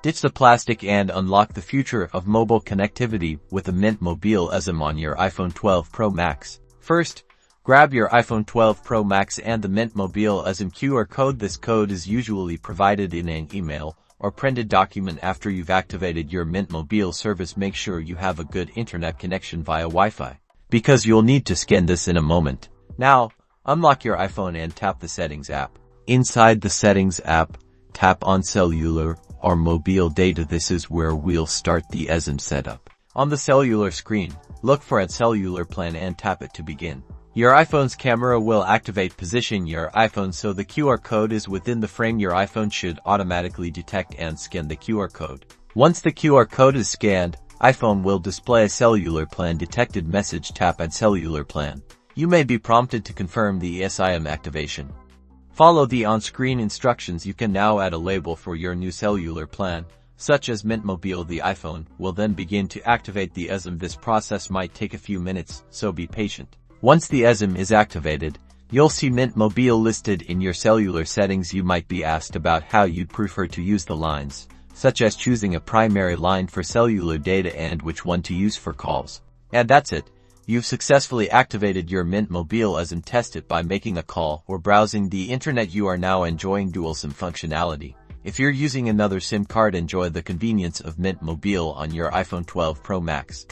Ditch the plastic and unlock the future of mobile connectivity with a Mint Mobile Esim on your iPhone 12 Pro Max. First, grab your iPhone 12 Pro Max and the Mint Mobile Esim QR code. This code is usually provided in an email or printed document after you've activated your Mint Mobile service. Make sure you have a good internet connection via Wi-Fi, because you'll need to scan this in a moment. Now, unlock your iPhone and tap the Settings app. Inside the Settings app, tap on Cellular or Mobile Data. This is where we'll start the Esim setup. On the cellular screen, look for Add Cellular Plan and tap it to begin. Your iPhone's camera will activate. Position your iPhone so the QR code is within the frame. Your iPhone should automatically detect and scan the QR code. Once the QR code is scanned, iPhone will display a Cellular Plan detected message. Tap Add Cellular Plan. You may be prompted to confirm the eSIM activation. Follow the on-screen instructions. You can now add a label for your new cellular plan, such as Mint Mobile. The iPhone will then begin to activate the eSIM. This process might take a few minutes, so be patient. Once the eSIM is activated, you'll see Mint Mobile listed in your cellular settings. You might be asked about how you'd prefer to use the lines, such as choosing a primary line for cellular data and which one to use for calls. And that's it. You've successfully activated your Mint Mobile Esim. Test it by making a call or browsing the internet. You are now enjoying dual SIM functionality. If you're using another SIM card, enjoy the convenience of Mint Mobile on your iPhone 12 Pro Max.